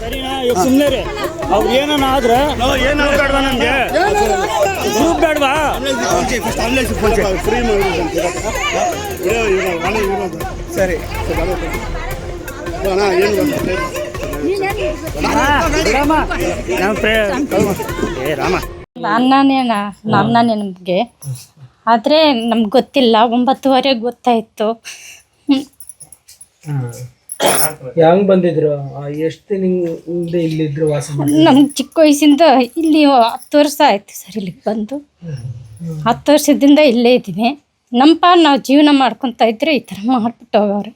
ಸರಿನಾ? ಇವಾಗ ಸುಮ್ಮನೆ ರೀ. ಅವ್ರು ಏನನ್ನ ಆದ್ರೆ ಏನು ಬೇಡವಾ? ನಮಗೆ ಗ್ರೂಪ್ ಬೇಡವಾ? ಸರಿ ಅಣ್ಣನೇ ನಮಗೆ, ಆದರೆ ನಮ್ಗೆ ಗೊತ್ತಿಲ್ಲ. 9:30 ಗೊತ್ತಾಯಿತು. ಹೆಂಗ್ ಬಂದಿದ್ರು? ಎಷ್ಟು ದಿನದಿಂದ ಇಲ್ಲಿದ್ರು ವಾಸ? ನಮ್ಗೆ ಚಿಕ್ಕ ವಯಸ್ಸಿಂದ ಇಲ್ಲಿ 10 ವರ್ಷ ಆಯ್ತು ಸರ್. ಇಲ್ಲಿಗೆ ಬಂದು 10 ವರ್ಷದಿಂದ ಇಲ್ಲೇ ಇದ್ದೀನಿ. ನಾವು ಜೀವನ ಮಾಡ್ಕೊತಾ ಇದ್ರೆ ಈ ಥರ ಮಾಡ್ಬಿಟ್ಟು ಹೋಗವ್ರೆ.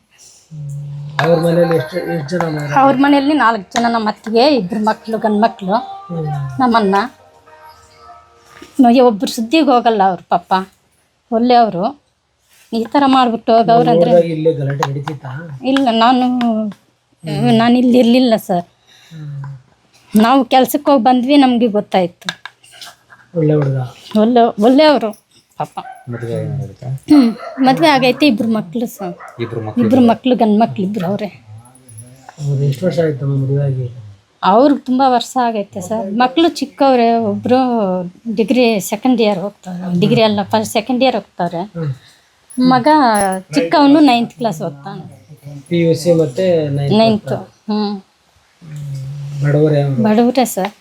ಅವ್ರ ಮನೇಲಿ ಎಷ್ಟು ಜನ? ಅವ್ರ ಮನೆಯಲ್ಲಿ 4 ಜನ. ನಮ್ಮ ಅತ್ತಿಗೆ 2 ಮಕ್ಕಳು, ಗಂಡು ಮಕ್ಕಳು. ನಮ್ಮನ್ನ ಒಬ್ಬರು ಸುದ್ದಿಗೆ ಹೋಗಲ್ಲ ಅವ್ರ ಪಾಪ. ಒಳ್ಳೆ ಅವರು ಈ ಥರ ಮಾಡ್ಬಿಟ್ಟು ಹೋಗವ್ರಂದ್ರೆ. ಇಲ್ಲೇ ಗಲಾಟೆ ನಡೀತಿತ್ತಾ? ಇಲ್ಲ, ನಾನು ಇಲ್ಲಿ ಇರಲಿಲ್ಲ ಸರ್. ನಾವು ಕೆಲ್ಸಕ್ಕೆ ಹೋಗಿ ಬಂದ್ವಿ, ನಮಗೆ ಗೊತ್ತಾಯಿತು. ಒಳ್ಳೆ ಹುಡುಗ, ಒಳ್ಳೆಯವರು ಪಾಪ. ಮದುವೆ ಆಗೈತೆ. 2 ಮಕ್ಕಳು ಸರ್. 2 ಮಕ್ಕಳು, ಗಂಡು ಮಕ್ಕಳು 2 ಅವರೇ. ಎಷ್ಟು ವರ್ಷ ಆಯ್ತು ಮದುವೆ ಆಗಿ? ಅವ್ರಿಗೆ ತುಂಬ ವರ್ಷ ಆಗೈತೆ ಸರ್. ಮಕ್ಕಳು ಚಿಕ್ಕವ್ರೆ. ಒಬ್ಬರು ಡಿಗ್ರಿ 2nd ಇಯರ್ ಹೋಗ್ತಾರೆ. ಡಿಗ್ರಿ ಅಲ್ಲ, ಫಸ್ಟ್ 2nd ಇಯರ್ ಹೋಗ್ತಾರೆ. ಮಗ ಚಿಕ್ಕವನು 9th ಕ್ಲಾಸ್ ಓದ್ತಾನೆ. PUC ಮತ್ತೆ 9th. ಬಡವರೇ ಸರ್.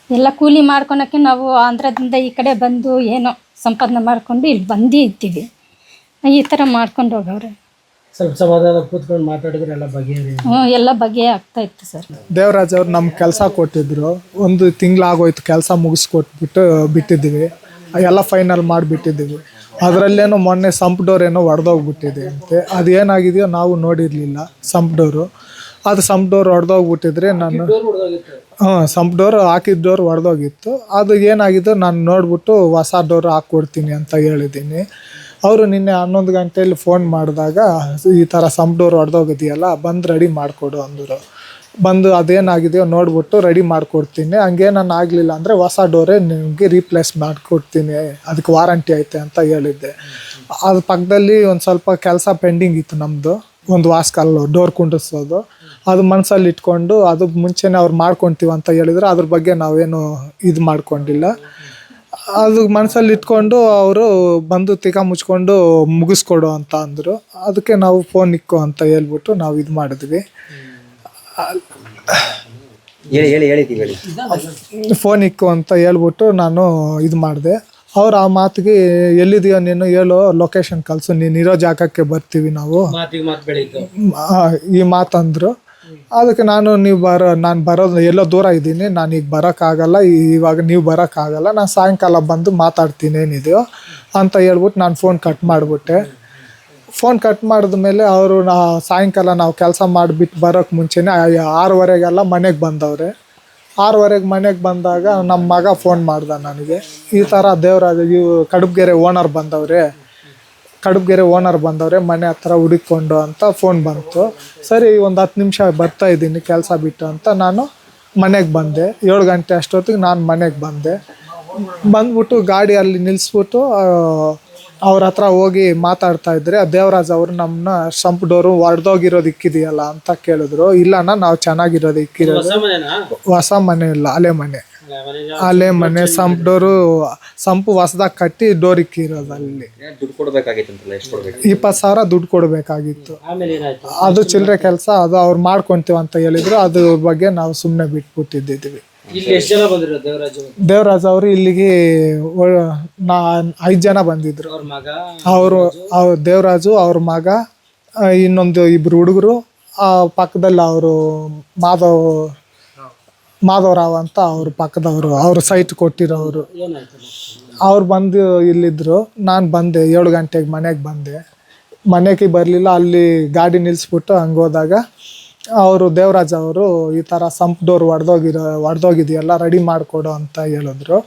ಎಲ್ಲ ಕೂಲಿ ಮಾಡ್ಕೊಳಕ್ಕೆ ನಾವು ಆಂಧ್ರದಿಂದ ಈ ಕಡೆ ಬಂದು ಏನೋ ಸಂಪಾದನೆ ಮಾಡ್ಕೊಂಡು ಇಲ್ಲಿ ಬಂದೇ ಇದ್ದೀವಿ. ಈ ಥರ ಮಾಡ್ಕೊಂಡು ಹೋಗವ್ರೆ. ಸ್ವಲ್ಪ ಸಮಾಧಾನ ಕೂತ್ಕೊಂಡು ಮಾತಾಡಿದ್ರೆ ಎಲ್ಲ ಬಗೆಹರಿ. ಎಲ್ಲ ಬಗೆ ಆಗ್ತಾ ಇತ್ತು ಸರ್. ದೇವರಾಜ್ ಅವ್ರು ನಮ್ಗೆ ಕೆಲಸ ಕೊಟ್ಟಿದ್ರು. 1 ತಿಂಗಳಾಗೋಯ್ತು ಕೆಲಸ ಮುಗಿಸ್ಕೊಟ್ಬಿಟ್ಟು ಬಿಟ್ಟಿದ್ದೀವಿ. ಎಲ್ಲ ಫೈನಲ್ ಮಾಡಿಬಿಟ್ಟಿದ್ದೀವಿ. ಅದರಲ್ಲೇನೋ ಮೊನ್ನೆ ಸಂಪ್ ಡೋರ್ ಏನೋ ಒಡೆದೋಗ್ಬಿಟ್ಟಿದೆ ಅಂತೆ. ಅದು ಏನಾಗಿದೆಯೋ ನಾವು ನೋಡಿರಲಿಲ್ಲ ಸಂಪ್ ಡೋರು. ಅದು ಸಂಪ್ ಡೋರ್ ಒಡೆದೋಗ್ಬಿಟ್ಟಿದ್ರೆ ನಾನು ಸಂಪ್ ಡೋರ್ ಹಾಕಿದ ಡೋರ್ ಒಡೆದೋಗಿತ್ತು. ಅದು ಏನಾಗಿದ್ದು ನಾನು ನೋಡ್ಬಿಟ್ಟು ಹೊಸ ಡೋರ್ ಹಾಕ್ಕೊಡ್ತೀನಿ ಅಂತ ಹೇಳಿದ್ದೀನಿ. ಅವರು ನಿನ್ನೆ 11 ಗಂಟೆಯಲ್ಲಿ ಫೋನ್ ಮಾಡಿದಾಗ ಈ ಥರ ಸಂಪ್ ಡೋರ್ ಹೊಡೆದೋಗಿದೆಯಲ್ಲ, ಬಂದು ರೆಡಿ ಮಾಡಿಕೊಡು ಅಂದರು. ಬಂದು ಅದೇನಾಗಿದೆಯೋ ನೋಡ್ಬಿಟ್ಟು ರೆಡಿ ಮಾಡಿಕೊಡ್ತೀನಿ. ಹಂಗೇನನ್ನು ಆಗಲಿಲ್ಲ ಅಂದರೆ ಹೊಸ ಡೋರೇ ನಿಮಗೆ ರೀಪ್ಲೇಸ್ ಮಾಡಿಕೊಡ್ತೀನಿ, ಅದಕ್ಕೆ ವಾರಂಟಿ ಐತೆ ಅಂತ ಹೇಳಿದ್ದೆ. ಅದು ಪಕ್ಕದಲ್ಲಿ ಒಂದು ಸ್ವಲ್ಪ ಕೆಲಸ ಪೆಂಡಿಂಗ್ ಇತ್ತು ನಮ್ಮದು. ಒಂದು ವಾಸ್ಕಲ್ಲು ಡೋರ್ ಕುಂಡಿಸೋದು. ಅದು ಮನಸ್ಸಲ್ಲಿ ಇಟ್ಕೊಂಡು ಅದು ಮುಂಚೆನೇ ಅವ್ರು ಮಾಡ್ಕೊತೀವಿ ಅಂತ ಹೇಳಿದ್ರು. ಅದ್ರ ಬಗ್ಗೆ ನಾವೇನು ಇದು ಮಾಡ್ಕೊಂಡಿಲ್ಲ. ಅದು ಮನಸ್ಸಲ್ಲಿ ಇಟ್ಕೊಂಡು ಅವರು ಬಂದು ತಿಕ್ಕ ಮುಚ್ಕೊಂಡು ಮುಗಿಸ್ಕೊಡು ಅಂತ ಅಂದರು. ಅದಕ್ಕೆ ನಾವು ಫೋನ್ ಇಕ್ಕು ಅಂತ ಹೇಳ್ಬಿಟ್ಟು ನಾವು ಇದು ಮಾಡಿದ್ವಿ. ಫೋನ್ ಇಕ್ಕು ಅಂತ ಹೇಳ್ಬಿಟ್ಟು ನಾನು ಇದು ಮಾಡಿದೆ. ಅವ್ರು ಆ ಮಾತಿಗೆ ಎಲ್ಲಿದೆಯೋ ನೀನು ಹೇಳೋ, ಲೊಕೇಶನ್ ಕಳಿಸು, ನೀನು ಇರೋ ಜಾಗಕ್ಕೆ ಬರ್ತೀವಿ ನಾವು, ಈ ಮಾತಂದರು. ಅದಕ್ಕೆ ನಾನು ನಾನು ಬರೋದು ಎಲ್ಲೋ ದೂರ ಇದ್ದೀನಿ, ನಾನು ಈಗ ಬರೋಕ್ಕಾಗಲ್ಲ, ಇವಾಗ ನೀವು ಬರೋಕ್ಕಾಗಲ್ಲ, ನಾನು ಸಾಯಂಕಾಲ ಬಂದು ಮಾತಾಡ್ತೀನಿ ಏನಿದೆಯೋ ಅಂತ ಹೇಳ್ಬಿಟ್ಟು ನಾನು ಫೋನ್ ಕಟ್ ಮಾಡಿಬಿಟ್ಟೆ. ಫೋನ್ ಕಟ್ ಮಾಡಿದ್ಮೇಲೆ ಅವರು ಸಾಯಂಕಾಲ ನಾವು ಕೆಲಸ ಮಾಡಿಬಿಟ್ಟು ಬರೋಕ್ಕೆ ಮುಂಚೆನೇ 6:30ಗೆಲ್ಲ ಮನೆಗೆ ಬಂದವ್ರೆ. 6:30ಗೆ ಮನೆಗೆ ಬಂದಾಗ ನಮ್ಮ ಮಗ ಫೋನ್ ಮಾಡ್ದ ನನಗೆ, ಈ ಥರ ದೇವರಾಜ ಕಡುಬ್ಗೆರೆ ಓನರ್ ಬಂದವ್ರೆ ಮನೆ ಹತ್ರ ಹುಡುಕೊಂಡು ಅಂತ ಫೋನ್ ಬಂತು. ಸರಿ, ಒಂದು 10 ನಿಮಿಷ ಬರ್ತಾಯಿದ್ದೀನಿ ಕೆಲಸ ಬಿಟ್ಟು ಅಂತ ನಾನು ಮನೆಗೆ ಬಂದೆ. 7 ಗಂಟೆ ಅಷ್ಟೊತ್ತಿಗೆ ನಾನು ಮನೆಗೆ ಬಂದ್ಬಿಟ್ಟು ಗಾಡಿ ಅಲ್ಲಿ ನಿಲ್ಲಿಸ್ಬಿಟ್ಟು ಅವ್ರ ಹತ್ರ ಹೋಗಿ ಮಾತಾಡ್ತಾ ಇದ್ರೆ, ದೇವರಾಜ್ ಅವರು ನಮ್ಮನ್ನ ಸಂಪ್ ಡೋರು ಒಡೆದೋಗಿರೋದು ಇಕ್ಕಿದೆಯಲ್ಲ ಅಂತ ಕೇಳಿದ್ರು. ಇಲ್ಲಣ್ಣ, ನಾವು ಚೆನ್ನಾಗಿರೋದು ಇಕ್ಕಿರೋದು, ಹೊಸ ಮನೆ ಇಲ್ಲ, ಹಳೆ ಮನೆ ಸಂಪ್ ಡೋರು, ಸಂಪು ಹೊಸದಾಗಿ ಕಟ್ಟಿ ಡೋರ್ ಇಕ್ಕಿರೋದು. ಅಲ್ಲಿ 20,000 ದುಡ್ಡು ಕೊಡಬೇಕಾಗಿತ್ತು. ಅದು ಚಿಲ್ಲರೆ ಕೆಲಸ, ಅದು ಅವ್ರು ಮಾಡ್ಕೊತೀವಿ ಅಂತ ಹೇಳಿದ್ರು. ಅದ್ರ ಬಗ್ಗೆ ನಾವು ಸುಮ್ಮನೆ ಬಿಟ್ಬಿಟ್ಟಿದ್ದೀವಿ. ದೇವರಾಜ್ ಅವರು ಇಲ್ಲಿಗೆ 5 ಜನ ಬಂದಿದ್ರು. ಅವರು ದೇವರಾಜು, ಅವ್ರ ಮಗ, ಇನ್ನೊಂದು 2 ಹುಡುಗರು, ಪಕ್ಕದಲ್ಲಿ ಅವರು ಮಾಧವರಾವ್ ಅಂತ ಅವ್ರ ಪಕ್ಕದವರು, ಅವರು ಸೈಟ್ ಕೊಟ್ಟಿರೋರು. ಅವ್ರು ಬಂದು ಇಲ್ಲಿದ್ದರು. ನಾನು ಬಂದೆ 7 ಗಂಟೆಗೆ ಮನೆಗೆ ಬರಲಿಲ್ಲ. ಅಲ್ಲಿ ಗಾಡಿ ನಿಲ್ಲಿಸ್ಬಿಟ್ಟು ಹಂಗೆ ಹೋದಾಗ ಅವರು ದೇವರಾಜ್ ಅವರು ಈ ಥರ ಸಂಪ್ ಡೋರ್ ಒಡೆದೋಗಿದೆಯಲ್ಲ, ರೆಡಿ ಮಾಡಿಕೊಡು ಅಂತ ಹೇಳಿದ್ರು.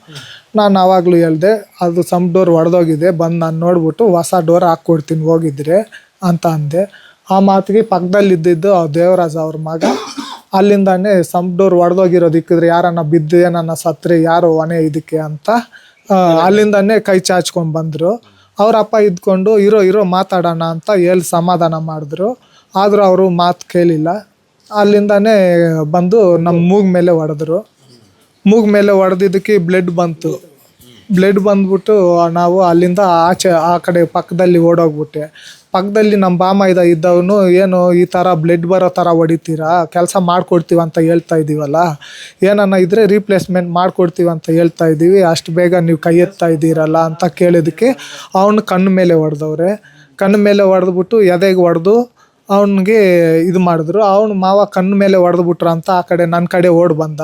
ನಾನು ಆವಾಗಲೂ ಹೇಳಿದೆ, ಅದು ಸಂಪ್ ಡೋರ್ ಒಡೆದೋಗಿದೆ, ಬಂದು ನಾನು ನೋಡ್ಬಿಟ್ಟು ಹೊಸ ಡೋರ್ ಹಾಕ್ಕೊಡ್ತೀನಿ ಹೋಗಿದ್ರೆ ಅಂತ ಅಂದೆ. ಆ ಮಾತಿಗೆ ಪಕ್ಕದಲ್ಲಿದ್ದು ದೇವರಾಜ್ ಅವ್ರ ಮಗ ಅಲ್ಲಿಂದಾನೆ ಸಂಪ್ ಡೋರ್ ಒಡೆದೋಗಿರೋದು ಇಕ್ಕಿದ್ರೆ ಯಾರನ್ನ ಬಿದ್ದು ಏನನ್ನ ಸತ್ರೆ ಯಾರು ಹೊಣೆ ಇದಕ್ಕೆ ಅಂತ ಅಲ್ಲಿಂದಾನೆ ಕೈ ಚಾಚ್ಕೊಂಡು ಬಂದರು. ಅವ್ರ ಅಪ್ಪ ಇದ್ಕೊಂಡು ಇರೋ ಮಾತಾಡೋಣ ಅಂತ ಹೇಳಿ ಸಮಾಧಾನ ಮಾಡಿದ್ರು. ಆದರೂ ಅವರು ಮಾತು ಕೇಳಿಲ್ಲ. ಅಲ್ಲಿಂದನೇ ಬಂದು ನಮ್ಮ ಮೂಗ್ ಮೇಲೆ ಹೊಡೆದ್ರು. ಮೂಗ್ ಮೇಲೆ ಹೊಡೆದಿದ್ದಕ್ಕೆ ಬ್ಲಡ್ ಬಂತು. ಬ್ಲಡ್ ಬಂದ್ಬಿಟ್ಟು ನಾವು ಅಲ್ಲಿಂದ ಆಚೆ ಆ ಕಡೆ ಪಕ್ಕದಲ್ಲಿ ಓಡೋಗ್ಬಿಟ್ಟೆ. ಪಕ್ಕದಲ್ಲಿ ನಮ್ಮ ಬಾಮ ಇದ್ದವನು ಏನು ಈ ಥರ ಬ್ಲಡ್ ಬರೋ ಥರ ಹೊಡಿತೀರಾ, ಕೆಲಸ ಮಾಡಿಕೊಡ್ತೀವಿ ಅಂತ ಹೇಳ್ತಾ ಇದ್ದೀವಲ್ಲ, ಏನನ್ನ ಇದ್ದರೆ ರೀಪ್ಲೇಸ್ಮೆಂಟ್ ಮಾಡಿಕೊಡ್ತೀವಿ ಅಂತ ಹೇಳ್ತಾ ಇದ್ದೀವಿ, ಅಷ್ಟು ಬೇಗ ನೀವು ಕೈ ಎತ್ತಾ ಇದ್ದೀರಲ್ಲ ಅಂತ ಕೇಳಿದ್ದಕ್ಕೆ ಅವನು ಕಣ್ಣು ಮೇಲೆ ಹೊಡೆದವ್ರೆ. ಕಣ್ಣು ಮೇಲೆ ಹೊಡೆದ್ಬಿಟ್ಟು ಎದೆಗೆ ಹೊಡೆದು ಅವನಿಗೆ ಇದು ಮಾಡಿದ್ರು. ಅವನು ಮಾವ ಕಣ್ಣು ಮೇಲೆ ಹೊಡೆದ್ಬಿಟ್ರು ಅಂತ ಆ ಕಡೆ ನನ್ನ ಕಡೆ ಓಡಿ ಬಂದ.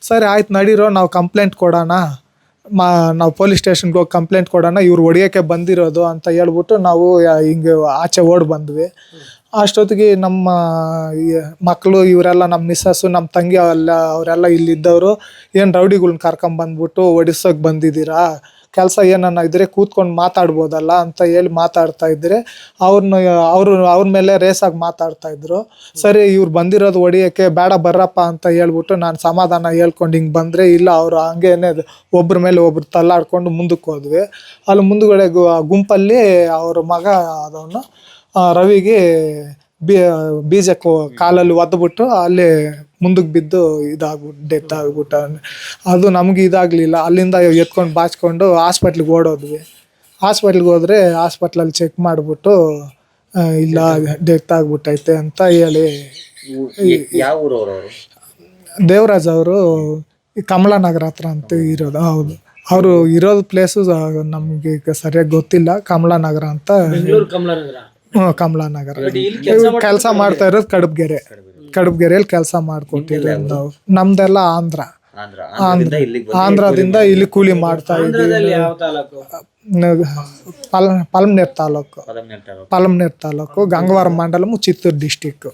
ಸರಿ ಆಯ್ತು ನಡೀರೋ, ನಾವು ಕಂಪ್ಲೇಂಟ್ ಕೊಡೋಣ, ನಾವು ಪೊಲೀಸ್ ಸ್ಟೇಷನ್ಗೆ ಹೋಗಿ ಕಂಪ್ಲೇಂಟ್ ಕೊಡೋಣ, ಇವ್ರು ಹೊಡಿಯೋಕ್ಕೆ ಬಂದಿರೋದು ಅಂತ ಹೇಳ್ಬಿಟ್ಟು ನಾವು ಹಿಂಗೆ ಆಚೆ ಓಡಿ ಬಂದ್ವಿ. ಅಷ್ಟೊತ್ತಿಗೆ ನಮ್ಮ ಮಕ್ಕಳು ಇವರೆಲ್ಲ, ನಮ್ಮ ಮಿಸ್ಸಸ್ಸು, ನಮ್ಮ ತಂಗಿ ಅವರೆಲ್ಲ ಇಲ್ಲಿದ್ದವರು, ಏನು ರೌಡಿಗಳ್ನ ಕರ್ಕೊಂಬಂದ್ಬಿಟ್ಟು ಹೊಡಿಸೋಕೆ ಬಂದಿದ್ದೀರಾ, ಕೆಲಸ ಏನನ್ನ ಇದ್ದರೆ ಕೂತ್ಕೊಂಡು ಮಾತಾಡ್ಬೋದಲ್ಲ ಅಂತ ಹೇಳಿ ಮಾತಾಡ್ತಾ ಇದ್ದರೆ ಅವ್ರ ಮೇಲೆ ರೇಸಾಗಿ ಮಾತಾಡ್ತಾಯಿದ್ರು. ಸರಿ ಇವ್ರು ಬಂದಿರೋದು ಹೊಡಿಯೋಕ್ಕೆ, ಬೇಡ ಬರ್ರಪ್ಪ ಅಂತ ಹೇಳ್ಬಿಟ್ಟು ನಾನು ಸಮಾಧಾನ ಹೇಳ್ಕೊಂಡು ಹಿಂಗೆ ಬಂದರೆ, ಇಲ್ಲ ಅವರು ಹಂಗೇನೆ ಒಬ್ಬರ ಮೇಲೆ ಒಬ್ರು ತಳ್ಳಾಡ್ಕೊಂಡು ಮುಂದಕ್ಕೆ ಹೋದ್ವಿ. ಅಲ್ಲಿ ಮುಂದುಗಡೆ ಗುಂಪಲ್ಲಿ ಅವ್ರ ಮಗ ಅದವನು ರವಿಗೆ ಬೀಜಕ್ಕೆ ಕಾಲಲ್ಲಿ ಒದ್ಬಿಟ್ಟು ಅಲ್ಲಿ ಮುಂದಕ್ಕೆ ಬಿದ್ದು ಡೆತ್ ಆಗ್ಬಿಟ್ಟ. ಅದು ನಮಗೆ ಇದಾಗಲಿಲ್ಲ. ಅಲ್ಲಿಂದ ಎತ್ಕೊಂಡು ಬಾಚ್ಕೊಂಡು ಹಾಸ್ಪಿಟ್ಲಿಗೆ ಓಡೋದ್ವಿ. ಹಾಸ್ಪಿಟ್ಲಿಗೆ ಹೋದರೆ ಹಾಸ್ಪಿಟ್ಲಲ್ಲಿ ಚೆಕ್ ಮಾಡಿಬಿಟ್ಟು ಇಲ್ಲ ಡೆತ್ ಆಗ್ಬಿಟ್ಟೈತೆ ಅಂತ ಹೇಳಿ. ಯಾವ ಊರವರು? ದೇವರಾಜ್ ಅವರು ಕಮಲಾನಗರ ಹತ್ರ ಅಂತ ಇರೋದು. ಹೌದು, ಅವರು ಇರೋದು ಪ್ಲೇಸು ನಮಗೆ ಸರಿಯಾಗಿ ಗೊತ್ತಿಲ್ಲ. ಕಮಲಾನಗರ ಅಂತ. ಕಮಲಾನಗರ. ಕೆಲಸ ಮಾಡ್ತಾ ಇರೋದು ಕಡಬ್ಗೆರೆಯಲ್ಲಿ ಕೆಲಸ ಮಾಡ್ಕೊಟ್ಟಿರೋದು ನಾವು. ನಮ್ದೆಲ್ಲ ಆಂಧ್ರದಿಂದ ಇಲ್ಲಿ ಕೂಲಿ ಮಾಡ್ತಾ ಇದ್ದೀವಿ. ಪಲಮ್ನೇರ್ ತಾಲೂಕು, ಗಂಗವರಂ ಮಂಡಲಮು, ಚಿತ್ತೂರು ಡಿಸ್ಟಿಕ್.